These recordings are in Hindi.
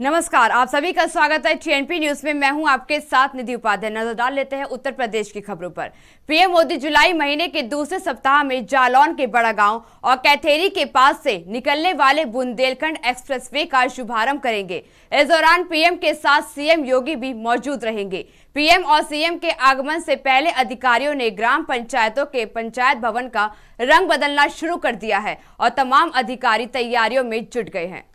नमस्कार, आप सभी का स्वागत है टीएनपी न्यूज में। मैं हूं आपके साथ निधि उपाध्याय। नजर डाल लेते हैं उत्तर प्रदेश की खबरों पर। पीएम मोदी जुलाई महीने के दूसरे सप्ताह में जालौन के बड़ा गांव और कैथेरी के पास से निकलने वाले बुंदेलखंड एक्सप्रेसवे का शुभारंभ करेंगे। इस दौरान पीएम के साथ सीएम योगी भी मौजूद रहेंगे। पीएम और सीएम के आगमन से पहले अधिकारियों ने ग्राम पंचायतों के पंचायत भवन का रंग बदलना शुरू कर दिया है और तमाम अधिकारी तैयारियों में जुट गए हैं।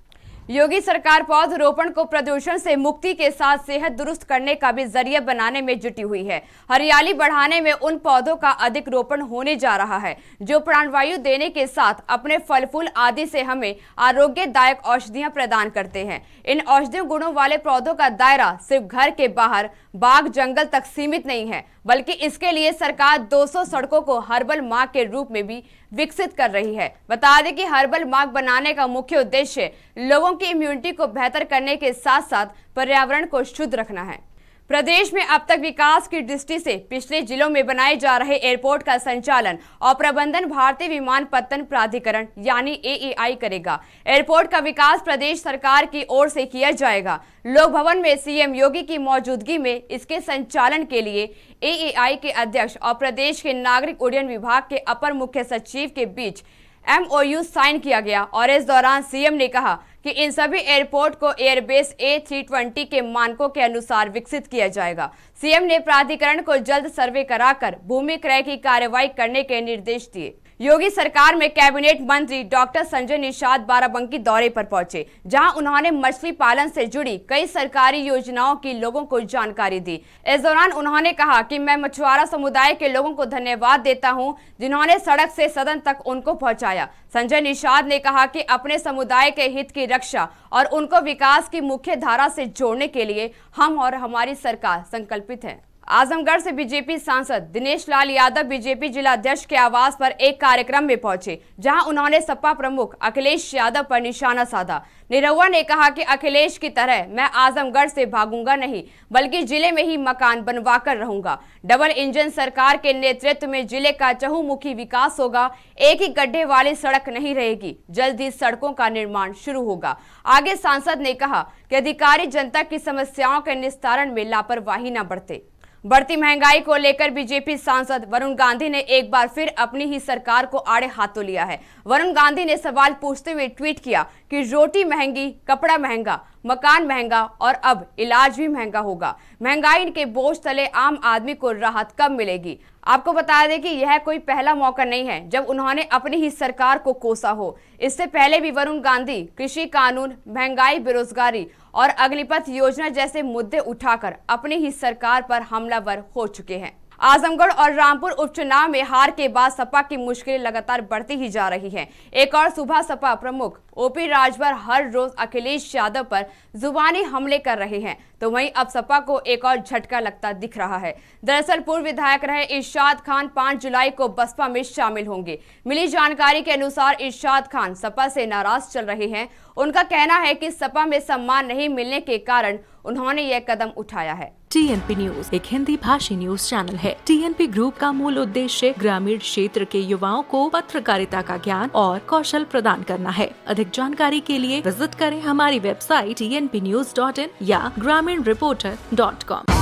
योगी सरकार पौधरोपण को प्रदूषण से मुक्ति के साथ सेहत दुरुस्त करने का भी जरिया बनाने में जुटी हुई है। हरियाली बढ़ाने में उन पौधों का अधिक रोपण होने जा रहा है जो प्राणवायु देने के साथ अपने फल फूल आदि से हमें आरोग्यदायक औषधियां प्रदान करते हैं। इन औषधीय गुणों वाले पौधों का दायरा सिर्फ घर के बाहर बाग जंगल तक सीमित नहीं है, बल्कि इसके लिए सरकार 200 सड़कों को हर्बल मार्ग के रूप में भी विकसित कर रही है। बता दें कि हर्बल मार्ग बनाने का मुख्य उद्देश्य लोगों की इम्यूनिटी को बेहतर करने के साथ साथ पर्यावरण को शुद्ध रखना है। प्रदेश में अब तक विकास की दृष्टि से पिछले जिलों में बनाए जा रहे एयरपोर्ट का संचालन और प्रबंधन भारतीय विमानपत्तन प्राधिकरण यानी एएआई करेगा। एयरपोर्ट का विकास प्रदेश सरकार की ओर से किया जाएगा। लोक भवन में सीएम योगी की मौजूदगी में इसके संचालन के लिए एएआई के अध्यक्ष और प्रदेश के नागरिक उड्डयन विभाग के अपर मुख्य सचिव के बीच MOU साइन किया गया और इस दौरान सीएम ने कहा कि इन सभी एयरपोर्ट को एयरबेस A320 के मानकों के अनुसार विकसित किया जाएगा। सीएम ने प्राधिकरण को जल्द सर्वे कराकर भूमि क्रय की कार्रवाई करने के निर्देश दिए। योगी सरकार में कैबिनेट मंत्री डॉक्टर संजय निषाद बाराबंकी दौरे पर पहुंचे, जहां उन्होंने मछली पालन से जुड़ी कई सरकारी योजनाओं की लोगों को जानकारी दी। इस दौरान उन्होंने कहा कि मैं मछुआरा समुदाय के लोगों को धन्यवाद देता हूं, जिन्होंने सड़क से सदन तक उनको पहुंचाया। संजय निषाद ने कहा कि अपने समुदाय के हित की रक्षा और उनको विकास की मुख्य धारा से जोड़ने के लिए हम और हमारी सरकार संकल्पित है। आजमगढ़ से बीजेपी सांसद दिनेश लाल यादव बीजेपी जिला अध्यक्ष के आवास पर एक कार्यक्रम में पहुंचे, जहां उन्होंने सपा प्रमुख अखिलेश यादव पर निशाना साधा। निरहुआ ने कहा कि अखिलेश की तरह मैं आजमगढ़ से भागूंगा नहीं, बल्कि जिले में ही मकान बनवाकर रहूंगा। डबल इंजन सरकार के नेतृत्व में जिले का चहुमुखी विकास होगा। एक ही गड्ढे वाली सड़क नहीं रहेगी, जल्द ही सड़कों का निर्माण शुरू होगा। आगे सांसद ने कहा कि अधिकारी जनता की समस्याओं के निस्तारण में लापरवाही न बरते। बढ़ती महंगाई को लेकर बीजेपी सांसद वरुण गांधी ने एक बार फिर अपनी ही सरकार को आड़े हाथों लिया है। वरुण गांधी ने सवाल पूछते हुए ट्वीट किया कि रोटी महंगी, कपड़ा महंगा, मकान महंगा और अब इलाज भी महंगा होगा। महंगाई के बोझ तले आम आदमी को राहत कब मिलेगी? आपको बता दें कि यह कोई पहला मौका नहीं है जब उन्होंने अपनी ही सरकार को कोसा हो। इससे पहले भी वरुण गांधी कृषि कानून, महंगाई, बेरोजगारी और अग्निपथ योजना जैसे मुद्दे उठाकर अपनी ही सरकार पर हमलावर हो चुके हैं। आजमगढ़ और रामपुर उपचुनाव में हार के बाद सपा की मुश्किलें लगातार बढ़ती ही जा रही हैं। एक और सुबह सपा प्रमुख ओपी राजभर हर रोज अखिलेश यादव पर जुबानी हमले कर रहे हैं, तो वहीं अब सपा को एक और झटका लगता दिख रहा है। दरअसल पूर्व विधायक रहे इरशाद खान 5 जुलाई को बसपा में शामिल होंगे। मिली जानकारी के अनुसार इरशाद खान सपा से नाराज चल रहे हैं। उनका कहना है कि सपा में सम्मान नहीं मिलने के कारण उन्होंने यह कदम उठाया है। टीएनपी न्यूज एक हिंदी भाषी न्यूज चैनल है। टीएनपी ग्रुप का मूल उद्देश्य ग्रामीण क्षेत्र के युवाओं को पत्रकारिता का ज्ञान और कौशल प्रदान करना है। अधिक जानकारी के लिए विजिट करें हमारी वेबसाइट tnpnews.in या graminreporter.com।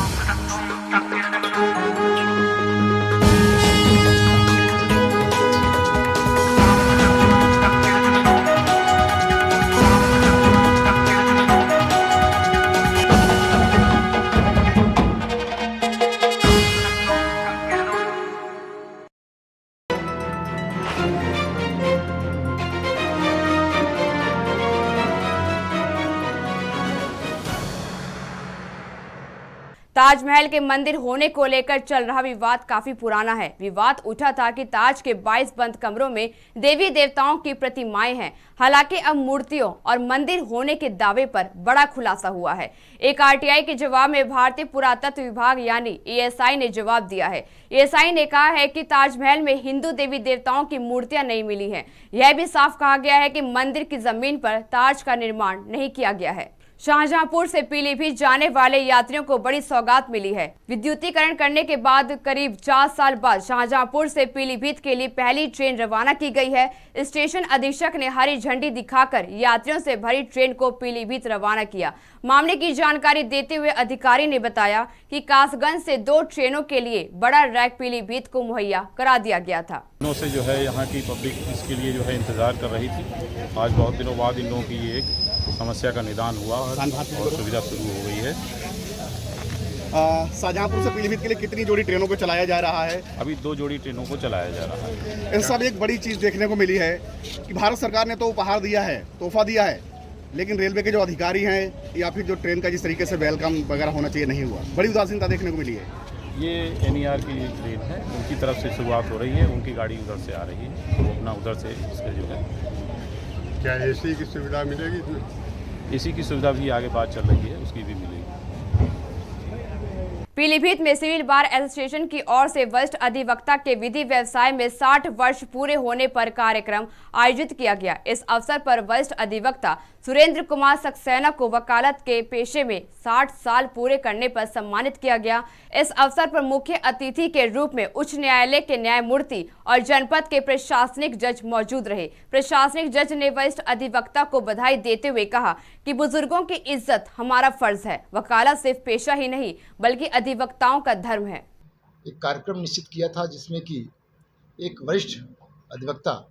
ताजमहल के मंदिर होने को लेकर चल रहा विवाद काफी पुराना है। विवाद उठा था कि ताज के 22 बंद कमरों में देवी देवताओं की प्रतिमाएं हैं। हालांकि अब मूर्तियों और मंदिर होने के दावे पर बड़ा खुलासा हुआ है। एक आरटीआई के जवाब में भारतीय पुरातत्व विभाग यानी एएसआई ने जवाब दिया है। एएसआई ने कहा है कि ताजमहल में हिंदू देवी देवताओं की मूर्तियां नहीं मिली हैं। यह भी साफ कहा गया है कि मंदिर की जमीन पर ताज का निर्माण नहीं किया गया है। शाहजहांपुर से पीलीभीत जाने वाले यात्रियों को बड़ी सौगात मिली है। विद्युतीकरण करने के बाद करीब 4 साल बाद शाहजहांपुर से पीलीभीत के लिए पहली ट्रेन रवाना की गई है। स्टेशन अधीक्षक ने हरी झंडी दिखाकर यात्रियों से भरी ट्रेन को पीलीभीत रवाना किया। मामले की जानकारी देते हुए अधिकारी ने बताया कि कासगंज से 2 ट्रेनों के लिए बड़ा रैक पीलीभीत को मुहैया करा दिया गया था। से जो है यहाँ की पब्लिक इसके लिए जो है इंतज़ार कर रही थी। आज बहुत दिनों बाद इन लोगों की ये एक समस्या का निदान हुआ और सुविधा शुरू हो गई है। शाहजहांपुर से पीलीभीत के लिए कितनी जोड़ी ट्रेनों को चलाया जा रहा है? अभी 2 जोड़ी ट्रेनों को चलाया जा रहा है। इस सब एक बड़ी चीज़ देखने को मिली है कि भारत सरकार ने तो उपहार दिया है, तोहफा दिया है, लेकिन रेलवे के जो अधिकारी हैं या फिर जो ट्रेन का जिस तरीके से वेलकम वगैरह होना चाहिए नहीं हुआ, बड़ी उदासीनता देखने को मिली है। ये NER की ट्रेन है, उनकी तरफ से शुरुआत हो रही है, उनकी गाड़ी उधर से आ रही है, तो अपना उधर से इसके जो है। क्या AC की सुविधा मिलेगी इसमें? AC की सुविधा भी आगे बात चल रही है, उसकी भी मिलेगी। पीलीभीत में सिविल बार एसोसिएशन की ओर से वरिष्ठ अधिवक्ता के विधि व्यवसाय में 60 वर्ष पूरे होने पर कार्यक्रम आयोजित किया गया। इस अवसर पर वरिष्ठ अधिवक्ता सुरेंद्र कुमार सक्सेना को वकालत के पेशे में 60 साल पूरे करने पर सम्मानित किया गया। इस अवसर पर मुख्य अतिथि के रूप में उच्च न्यायालय के न्यायमूर्ति और जनपद के प्रशासनिक जज मौजूद रहे। प्रशासनिक जज ने वरिष्ठ अधिवक्ता को बधाई देते हुए कहा कि बुजुर्गों की इज्जत हमारा फर्ज है। वकालत सिर्फ पेशा ही नहीं बल्कि अधिवक्ताओं का धर्म है। एक कार्यक्रम निश्चित किया था जिसमें कि एक वरिष्ठ अधिवक्ता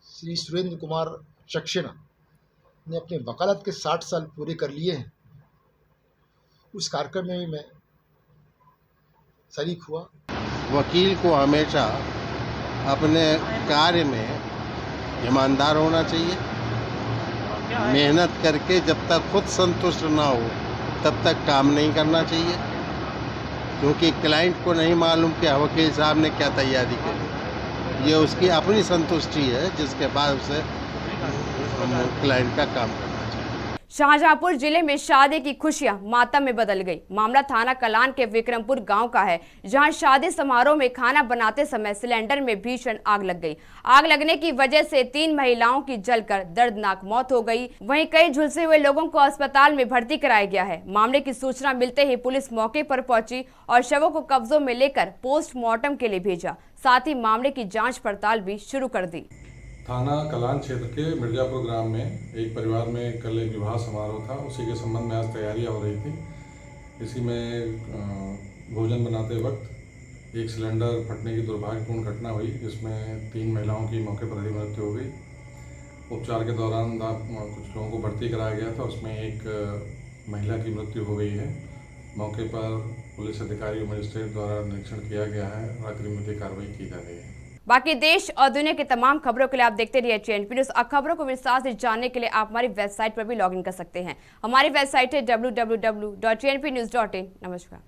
श्री सुरेंद्र कुमार सक्सेना ने अपने वकालत के 60 साल पूरे कर लिए हैं। उस कार्यक्रम में भी मैं शरीक हुआ। वकील को हमेशा अपने कार्य में ईमानदार होना चाहिए। मेहनत करके जब तक खुद संतुष्ट ना हो तब तक काम नहीं करना चाहिए, क्योंकि क्लाइंट को नहीं मालूम कि वकील साहब ने क्या तैयारी की। ये उसकी अपनी संतुष्टि है जिसके बाद उसे क्लाइंट का काम करना चाहिए। शाहजहांपुर जिले में शादी की खुशियां मातम में बदल गई। मामला थाना कलान के विक्रमपुर गांव का है, जहां शादी समारोह में खाना बनाते समय सिलेंडर में भीषण आग लग गई। आग लगने की वजह से 3 महिलाओं की जलकर दर्दनाक मौत हो गई। वहीं कई झुलसे हुए लोगों को अस्पताल में भर्ती कराया गया है। मामले की सूचना मिलते ही पुलिस मौके पर पहुंची और शवों को कब्जों में लेकर पोस्टमार्टम के लिए भेजा। साथ ही मामले की जाँच पड़ताल भी शुरू कर दी। थाना कलान क्षेत्र के मिर्जापुर ग्राम में एक परिवार में कल एक विवाह समारोह था। उसी के संबंध में आज तैयारियां हो रही थी। इसी में भोजन बनाते वक्त एक सिलेंडर फटने की दुर्भाग्यपूर्ण घटना हुई, जिसमें 3 महिलाओं की मौके पर ही मृत्यु हो गई। उपचार के दौरान कुछ लोगों को भर्ती कराया गया था, उसमें एक महिला की मृत्यु हो गई है। मौके पर पुलिस अधिकारी और मजिस्ट्रेट द्वारा निरीक्षण किया गया है और अग्रिम कार्रवाई की जा रही है। बाकी देश और दुनिया की तमाम खबरों के लिए आप देखते रहिए TNP न्यूज़। खबरों को विस्तार से जानने के लिए आप हमारी वेबसाइट पर भी लॉगिन कर सकते हैं। हमारी वेबसाइट है www.tnpnews.in। नमस्कार।